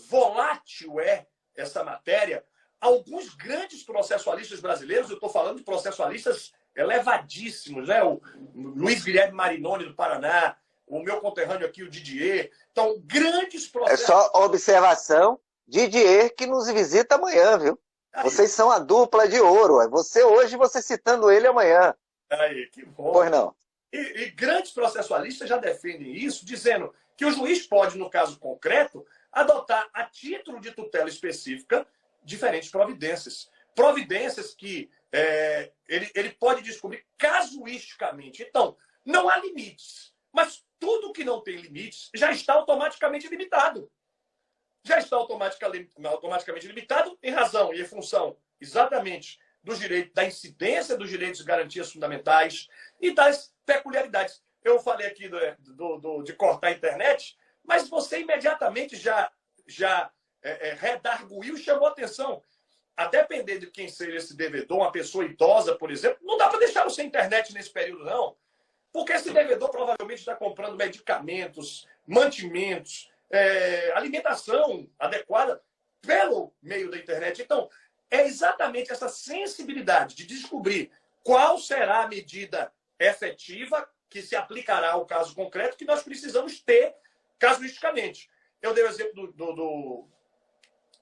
volátil é essa matéria, alguns grandes processualistas brasileiros, eu estou falando de processualistas elevadíssimos, né? O Luiz Guilherme Marinoni, do Paraná, o meu conterrâneo aqui, o Didier. Então, grandes processos... É só observação, Didier, que nos visita amanhã, viu? Aí. Vocês são a dupla de ouro. Você hoje, você citando ele amanhã. Aí, que bom. Pois não. E grandes processualistas já defendem isso, dizendo que o juiz pode, no caso concreto, adotar, a título de tutela específica, diferentes providências. Providências que ele pode descobrir casuisticamente. Então, não há limites. Mas tudo que não tem limites já está automaticamente limitado. Já está automaticamente limitado em razão e em função exatamente dos direitos, da incidência dos direitos e garantias fundamentais e das peculiaridades. Eu falei aqui de cortar a internet, mas você imediatamente já redarguiu e chamou atenção. A depender de quem seja esse devedor, uma pessoa idosa, por exemplo, não dá para deixá-lo sem internet nesse período, não. Porque esse devedor provavelmente está comprando medicamentos, mantimentos, alimentação adequada pelo meio da internet. Então, é exatamente essa sensibilidade de descobrir qual será a medida efetiva que se aplicará ao caso concreto que nós precisamos ter casuisticamente. Eu dei o exemplo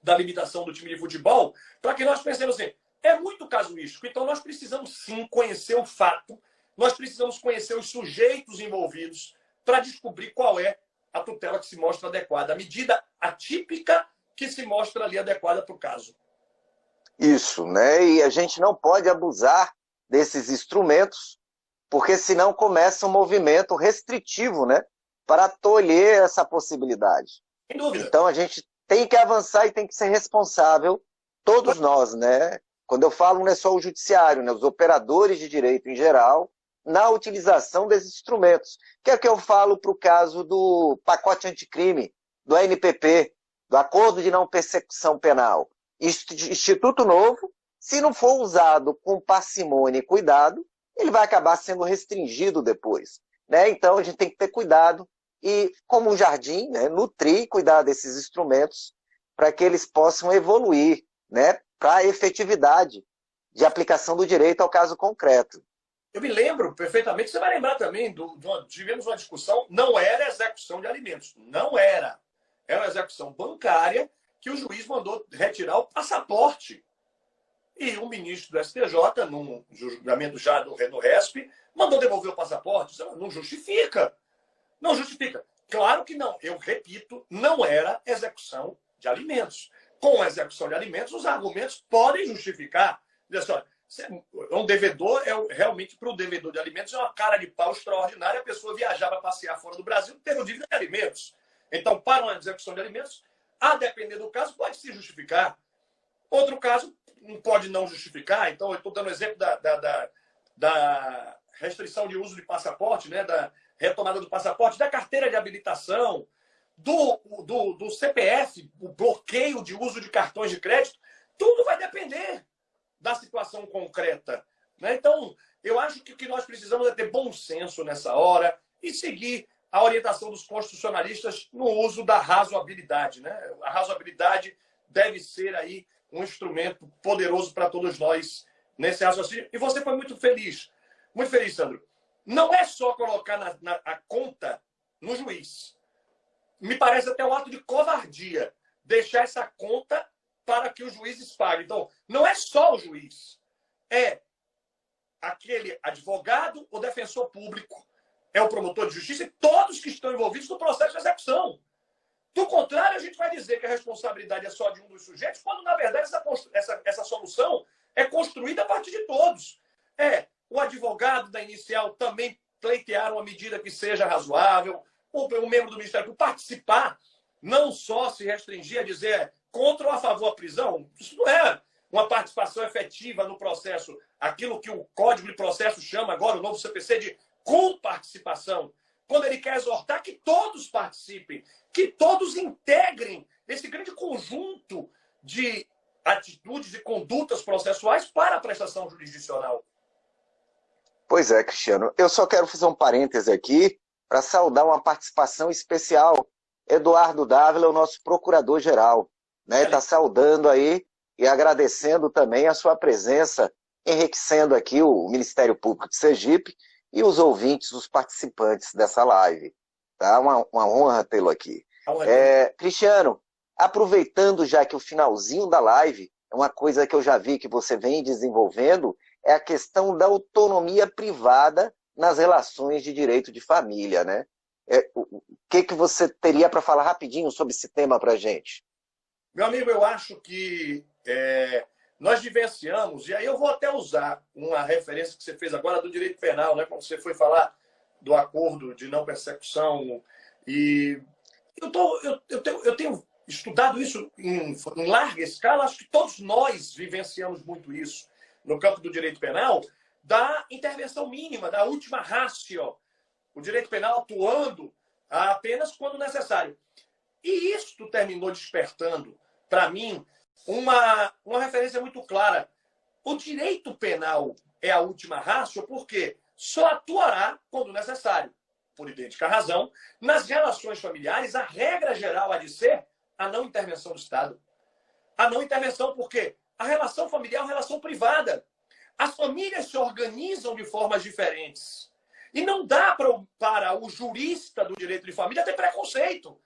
da limitação do time de futebol, para que nós pensemos assim, é muito casuístico, então nós precisamos sim conhecer o fato, nós precisamos conhecer os sujeitos envolvidos para descobrir qual é a tutela que se mostra adequada, a medida atípica que se mostra ali adequada para o caso. Isso, né? E a gente não pode abusar desses instrumentos, porque senão começa um movimento restritivo, né? Para tolher essa possibilidade. Sem dúvida. Então a gente tem que avançar e tem que ser responsável, todos nós, né? Quando eu falo, não é só o judiciário, né? Os operadores de direito em geral, na utilização desses instrumentos. Que é o que eu falo para o caso do pacote anticrime, do ANPP, do Acordo de Não Persecução Penal. Instituto novo, se não for usado com parcimônia e cuidado, ele vai acabar sendo restringido depois, né? Então a gente tem que ter cuidado e, como um jardim, né, nutrir e cuidar desses instrumentos para que eles possam evoluir, né, para a efetividade de aplicação do direito ao caso concreto. Eu me lembro perfeitamente, você vai lembrar também, tivemos uma discussão, não era execução de alimentos, não era. Era uma execução bancária que o juiz mandou retirar o passaporte. E o ministro do STJ, num julgamento já no RESP, mandou devolver o passaporte. Não justifica. Não justifica. Claro que não. Eu repito, não era execução de alimentos. Com a execução de alimentos, os argumentos podem justificar. Dizer assim, um devedor, realmente, para o devedor de alimentos, é uma cara de pau extraordinária. A pessoa viajar para passear fora do Brasil tendo dívida de alimentos. Então, para uma execução de alimentos, a depender do caso, pode se justificar. Outro caso, não pode não justificar. Então, eu estou dando o exemplo da restrição de uso de passaporte, né? Da retomada do passaporte, da carteira de habilitação, do CPF, o bloqueio de uso de cartões de crédito. Tudo vai depender da situação concreta, né? Então, eu acho que o que nós precisamos é ter bom senso nessa hora e seguir a orientação dos constitucionalistas no uso da razoabilidade, né? A razoabilidade deve ser aí um instrumento poderoso para todos nós nesse raciocínio. E você foi muito feliz, Sandro. Não é só colocar a conta no juiz. Me parece até um ato de covardia deixar essa conta para que os juízes paguem. Então, não é só o juiz. É aquele advogado, o defensor público, é o promotor de justiça e todos que estão envolvidos no processo de execução. Do contrário, a gente vai dizer que a responsabilidade é só de um dos sujeitos, quando, na verdade, essa solução é construída a partir de todos. O advogado da inicial também pleitear uma medida que seja razoável, o membro do Ministério Público participar, não só se restringir a dizer contra ou a favor da prisão. Isso não é uma participação efetiva no processo, aquilo que o Código de Processo chama agora, o novo CPC, de comparticipação. Quando ele quer exortar que todos participem, que todos integrem esse grande conjunto de atitudes e condutas processuais para a prestação jurisdicional. Pois é, Cristiano. Eu só quero fazer um parêntese aqui para saudar uma participação especial. Eduardo Dávila, o nosso procurador-geral, né? Está saudando aí e agradecendo também a sua presença, enriquecendo aqui o Ministério Público de Sergipe e os ouvintes, os participantes dessa live. Tá? Uma honra tê-lo aqui. Cristiano, aproveitando já que o finalzinho da live, é uma coisa que eu já vi que você vem desenvolvendo, é a questão da autonomia privada nas relações de direito de família, né? O que você teria para falar rapidinho sobre esse tema para a gente? Meu amigo, eu acho que nós vivenciamos, e aí eu vou até usar uma referência que você fez agora do direito penal, né? Quando você foi falar do acordo de não persecução. E eu tenho estudado isso em larga escala, acho que todos nós vivenciamos muito isso no campo do direito penal, da intervenção mínima, da última ratio. O direito penal atuando apenas quando necessário. E isto terminou despertando, para mim, uma referência muito clara. O direito penal é a última ratio porque só atuará quando necessário. Por idêntica razão, nas relações familiares, a regra geral há de ser a não intervenção do Estado. A não intervenção porque a relação familiar é uma relação privada. As famílias se organizam de formas diferentes. E não dá para o jurista do direito de família ter preconceito.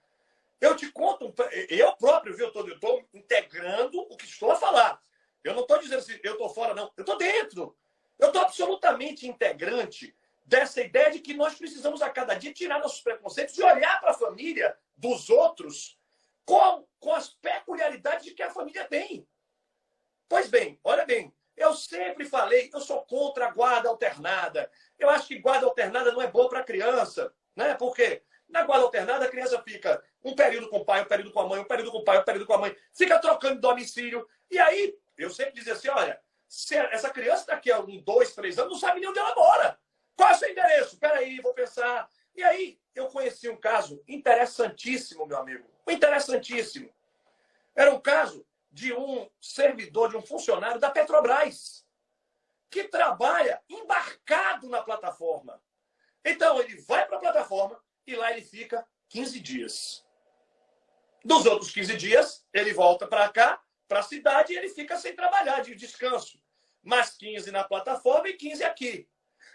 Eu te conto, eu próprio, viu, eu estou integrando o que estou a falar. Eu não estou dizendo se eu estou fora, não. Eu estou dentro. Eu estou absolutamente integrante dessa ideia de que nós precisamos a cada dia tirar nossos preconceitos e olhar para a família dos outros com as peculiaridades de que a família tem. Pois bem, olha bem, eu sempre falei, eu sou contra a guarda alternada. Eu acho que guarda alternada não é boa para a criança, né? Porque na guarda alternada a criança fica um período com o pai, um período com a mãe, um período com o pai, um período com a mãe, fica trocando de domicílio. E aí, eu sempre dizia assim, olha, se essa criança daqui a 2, 3 anos não sabe nem onde ela mora. Qual é o seu endereço? Espera aí, vou pensar. E aí, eu conheci um caso interessantíssimo, meu amigo. Interessantíssimo. Era um caso de um servidor, de um funcionário da Petrobras, que trabalha embarcado na plataforma. Então, ele vai para a plataforma e lá ele fica 15 dias. Dos outros 15 dias, ele volta para cá, para a cidade, e ele fica sem trabalhar, de descanso. Mais 15 na plataforma e 15 aqui.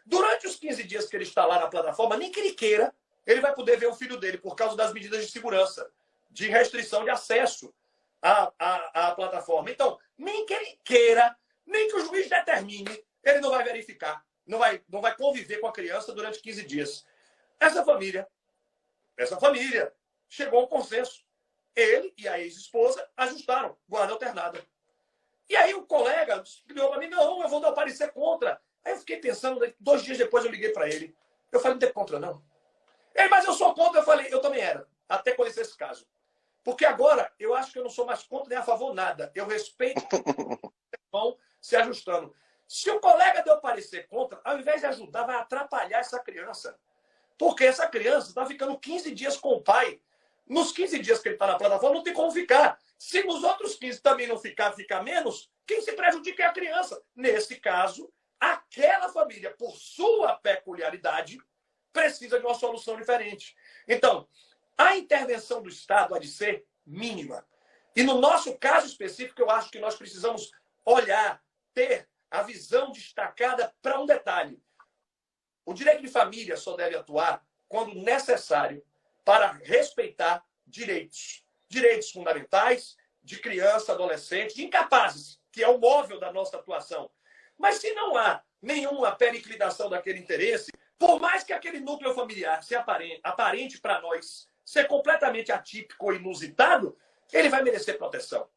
Durante os 15 dias que ele está lá na plataforma, nem que ele queira, ele vai poder ver o filho dele por causa das medidas de segurança, de restrição de acesso à plataforma. Então, nem que ele queira, nem que o juiz determine, ele não vai verificar, não vai conviver com a criança durante 15 dias. Essa família chegou a um consenso. Ele e a ex-esposa ajustaram guarda alternada. E aí o colega ligou para mim, não, eu vou dar o parecer contra. Aí eu fiquei pensando, 2 dias depois eu liguei para ele. Eu falei, não tem contra, não. Ele, mas eu sou contra. Eu falei, eu também era, até conhecer esse caso. Porque agora eu acho que eu não sou mais contra nem a favor nada. Eu respeito vão se ajustando. Se o colega deu parecer contra, ao invés de ajudar, vai atrapalhar essa criança. Porque essa criança está ficando 15 dias com o pai. Nos 15 dias que ele está na plataforma, não tem como ficar. Se nos outros 15 também não ficar menos, quem se prejudica é a criança. Nesse caso, aquela família, por sua peculiaridade, precisa de uma solução diferente. Então, a intervenção do Estado há de ser mínima. E no nosso caso específico, eu acho que nós precisamos olhar, ter a visão destacada para um detalhe. O direito de família só deve atuar quando necessário para respeitar direitos. Direitos fundamentais de criança, adolescente, de incapazes, que é o móvel da nossa atuação. Mas se não há nenhuma periclitação daquele interesse, por mais que aquele núcleo familiar se aparente para nós ser completamente atípico ou inusitado, ele vai merecer proteção.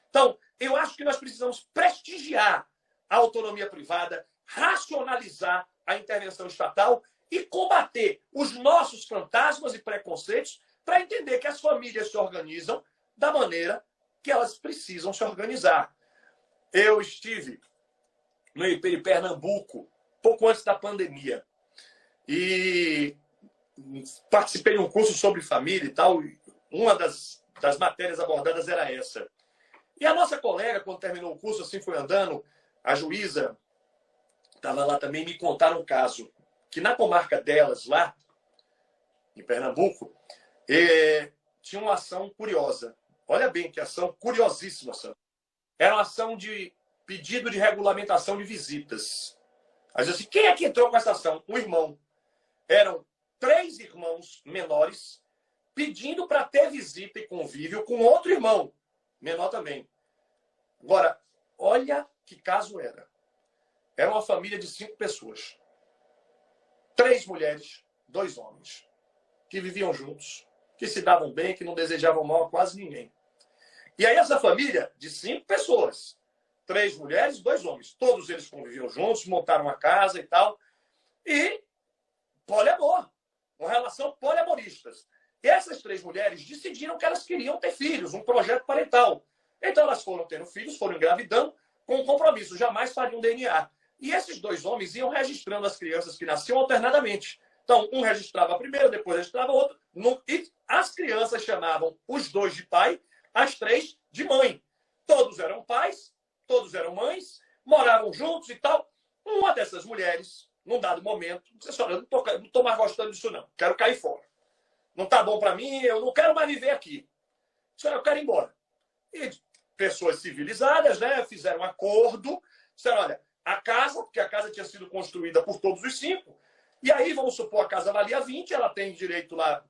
Então, eu acho que nós precisamos prestigiar a autonomia privada, racionalizar a intervenção estatal e combater os nossos fantasmas e preconceitos para entender que as famílias se organizam da maneira que elas precisam se organizar. Eu estive no IP de Pernambuco, pouco antes da pandemia, e participei de um curso sobre família e tal. Uma das matérias abordadas era essa. E a nossa colega, quando terminou o curso, assim foi andando, a juíza estava lá também, me contaram um caso que na comarca delas, lá em Pernambuco, tinha uma ação curiosa. Olha bem que ação curiosíssima. Era uma ação de pedido de regulamentação de visitas. Aí assim, quem é que entrou com essa ação? Um irmão. Eram 3 irmãos menores pedindo para ter visita e convívio com outro irmão, menor também. Agora, olha que caso era. Era uma família de 5 pessoas. 3 mulheres, 2 homens, que viviam juntos, que se davam bem, que não desejavam mal a quase ninguém. E aí essa família de 5 pessoas, 3 mulheres, 2 homens, todos eles conviviam juntos, montaram uma casa e tal, e poliamor, uma relação poliamoristas. E essas 3 mulheres decidiram que elas queriam ter filhos, um projeto parental. Então elas foram tendo filhos, foram engravidando, com um compromisso, jamais fariam DNA. E esses 2 homens iam registrando as crianças que nasciam alternadamente. Então, um registrava a primeira, depois registrava a outra. E as crianças chamavam os 2 de pai, as 3 de mãe. Todos eram pais, todos eram mães, moravam juntos e tal. Uma dessas mulheres, num dado momento, disse, olha, eu não estou mais gostando disso não, quero cair fora. Não está bom para mim, eu não quero mais viver aqui. Disse, eu quero ir embora. E pessoas civilizadas, né, fizeram um acordo, disseram, olha, a casa, porque a casa tinha sido construída por todos os 5, e aí, vamos supor, a casa valia 20, ela tem direito lá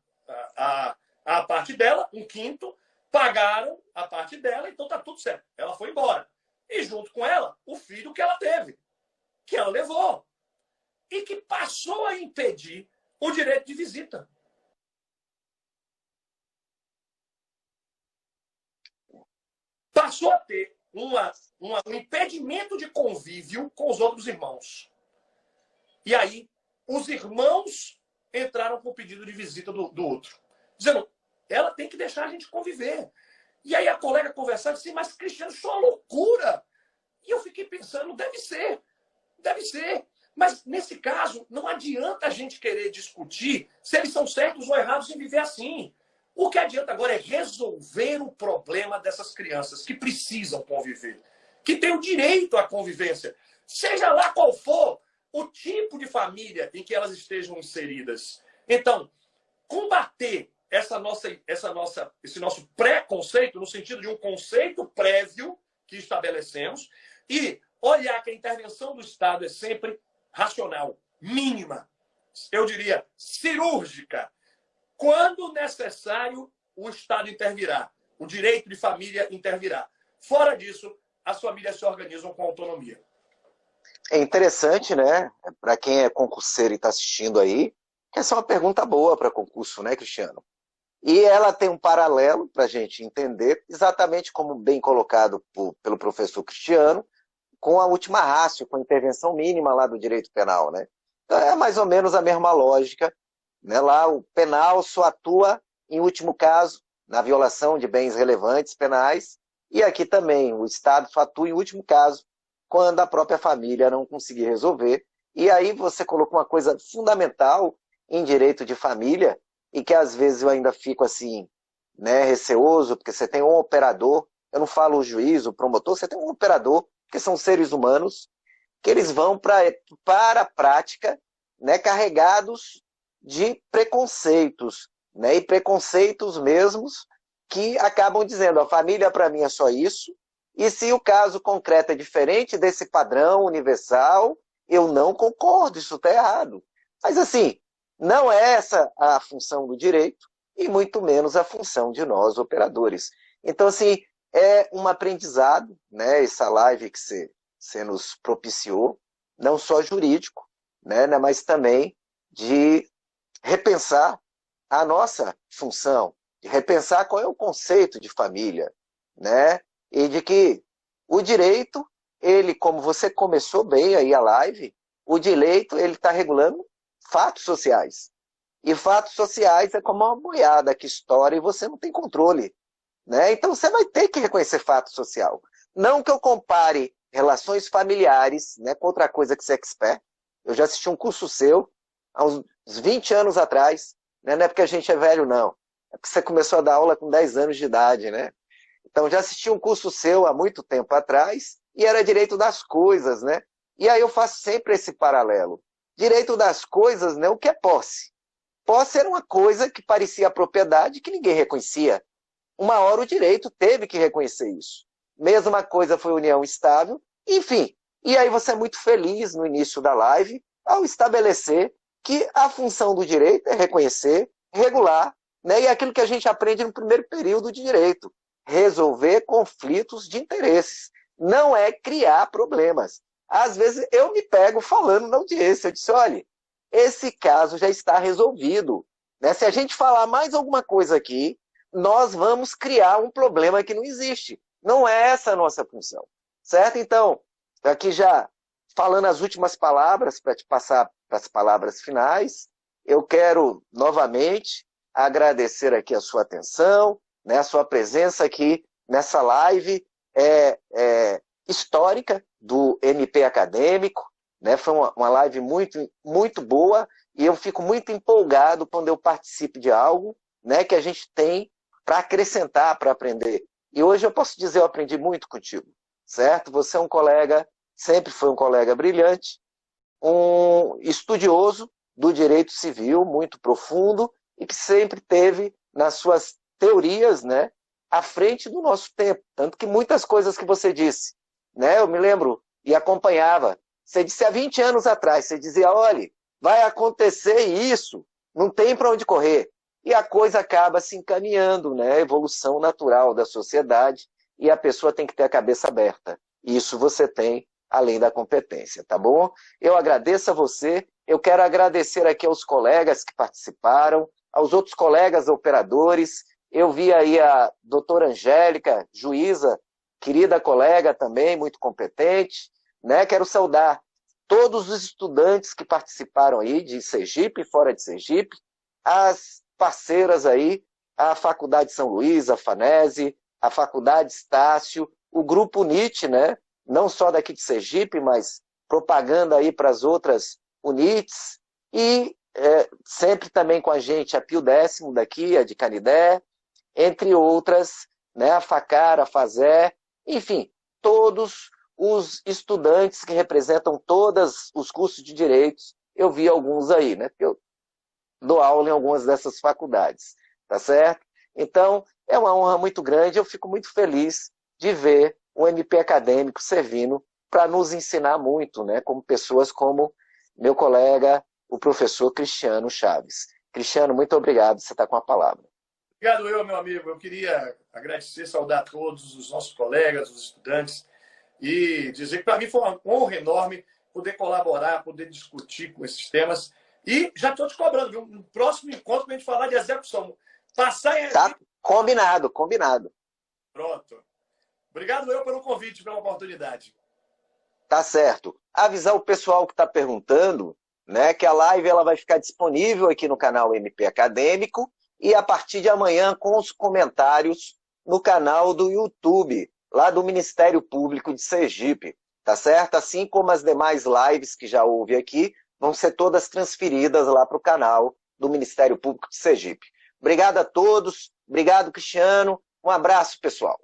a parte dela, 1/5, pagaram a parte dela, então tá tudo certo. Ela foi embora. E junto com ela, o filho que ela teve, que ela levou. e que passou a impedir o direito de visita. Passou a ter um impedimento de convívio com os outros irmãos. E aí, os irmãos entraram com o pedido de visita do outro, dizendo, ela tem que deixar a gente conviver. E aí a colega conversando assim, mas Cristiano, isso é uma loucura. E eu fiquei pensando, deve ser. Mas, nesse caso, não adianta a gente querer discutir se eles são certos ou errados em viver assim. O que adianta agora é resolver o problema dessas crianças que precisam conviver, que têm o direito à convivência, seja lá qual for o tipo de família em que elas estejam inseridas. Então, combater esse nosso preconceito, no sentido de um conceito prévio que estabelecemos, e olhar que a intervenção do Estado é sempre racional, mínima, eu diria cirúrgica. Quando necessário, o Estado intervirá, o direito de família intervirá. Fora disso, as famílias se organizam com autonomia. É interessante, né? Para quem é concurseiro e está assistindo aí, que essa é uma pergunta boa para concurso, né, Cristiano? E ela tem um paralelo para a gente entender, exatamente como bem colocado pelo professor Cristiano, com a última ratio, com a intervenção mínima lá do direito penal, né? Então é mais ou menos a mesma lógica, né? Lá o penal só atua, em último caso, na violação de bens relevantes penais, e aqui também o Estado só atua, em último caso, quando a própria família não conseguir resolver. E aí você colocou uma coisa fundamental em direito de família, e que às vezes eu ainda fico assim, né, receoso, porque você tem um operador, eu não falo o juiz, o promotor, você tem um operador, que são seres humanos, que eles vão para a prática, né, carregados de preconceitos, né, e preconceitos mesmos que acabam dizendo, a família para mim é só isso, e se o caso concreto é diferente desse padrão universal, eu não concordo, isso está errado. Mas assim, não é essa a função do direito, e muito menos a função de nós, operadores. Então, assim, é um aprendizado, né, essa live que você nos propiciou, não só jurídico, né, mas também de repensar a nossa função, de repensar qual é o conceito de família, né, e de que o direito, ele, como você começou bem aí a live, o direito, ele está regulando fatos sociais. E fatos sociais é como uma boiada que estoura e você não tem controle, né? Então você vai ter que reconhecer fato social. Não que eu compare relações familiares, né, com outra coisa que você é expert. Eu já assisti um curso seu há uns 20 anos atrás, né? Não é porque a gente é velho, não. É porque você começou a dar aula com 10 anos de idade, né? Então já assisti um curso seu há muito tempo atrás e era direito das coisas, né? E aí eu faço sempre esse paralelo. Direito das coisas, né? O que é posse? Posse era uma coisa que parecia propriedade que ninguém reconhecia. Uma hora o direito teve que reconhecer isso. Mesma coisa foi união estável, enfim. E aí você é muito feliz no início da live ao estabelecer que a função do direito é reconhecer, regular, né? E é aquilo que a gente aprende no primeiro período de direito, resolver conflitos de interesses. Não é criar problemas. Às vezes eu me pego falando na audiência, eu disse, olha, esse caso já está resolvido, né? Se a gente falar mais alguma coisa aqui, nós vamos criar um problema que não existe. Não é essa a nossa função, certo? Então, aqui já falando as últimas palavras, para te passar para as palavras finais, eu quero novamente agradecer aqui a sua atenção, né, a sua presença aqui nessa live histórica do MP Acadêmico, né? Foi uma live muito, muito boa e eu fico muito empolgado quando eu participo de algo, né, que a gente tem para acrescentar, para aprender. E hoje eu posso dizer, eu aprendi muito contigo, certo? Você é um colega, sempre foi um colega brilhante, um estudioso do direito civil, muito profundo, e que sempre teve nas suas teorias, né, à frente do nosso tempo. Tanto que muitas coisas que você disse, né, eu me lembro e acompanhava. Você disse há 20 anos atrás, você dizia, olha, vai acontecer isso, não tem para onde correr. E a coisa acaba se encaminhando, né, a evolução natural da sociedade, e a pessoa tem que ter a cabeça aberta. Isso você tem, além da competência, tá bom? Eu agradeço a você, eu quero agradecer aqui aos colegas que participaram, aos outros colegas operadores. Eu vi aí a doutora Angélica, juíza, querida colega também, muito competente, né? Quero saudar todos os estudantes que participaram aí de Sergipe e fora de Sergipe, as parceiras aí, a Faculdade São Luís, a FANESE, a Faculdade Estácio, o Grupo UNIT, né? Não só daqui de Sergipe, mas propaganda aí para as outras UNITs, e sempre também com a gente a Pio Décimo daqui, a de Canidé, entre outras, né? A FACAR, a FASÉ, enfim, todos os estudantes que representam todos os cursos de direitos. Eu vi alguns aí, né? Porque eu dou aula em algumas dessas faculdades, tá certo? Então, é uma honra muito grande, eu fico muito feliz de ver o MP Acadêmico servindo para nos ensinar muito, né? Como pessoas como meu colega, o professor Cristiano Chaves. Cristiano, muito obrigado, você está com a palavra. Obrigado, meu amigo. Eu queria agradecer, saudar todos os nossos colegas, os estudantes, e dizer que para mim foi uma honra enorme poder colaborar, poder discutir com esses temas. E já estou te cobrando, viu? No próximo encontro, para a gente falar de execução. Passar em... Tá combinado, combinado. Pronto. Obrigado, pelo convite, pela oportunidade. Tá certo. Avisar o pessoal que está perguntando, né, que a live ela vai ficar disponível aqui no canal MP Acadêmico e a partir de amanhã com os comentários no canal do YouTube, lá do Ministério Público de Sergipe, tá certo? Assim como as demais lives que já houve aqui, vão ser todas transferidas lá para o canal do Ministério Público de Sergipe. Obrigado a todos, obrigado, Cristiano, um abraço, pessoal.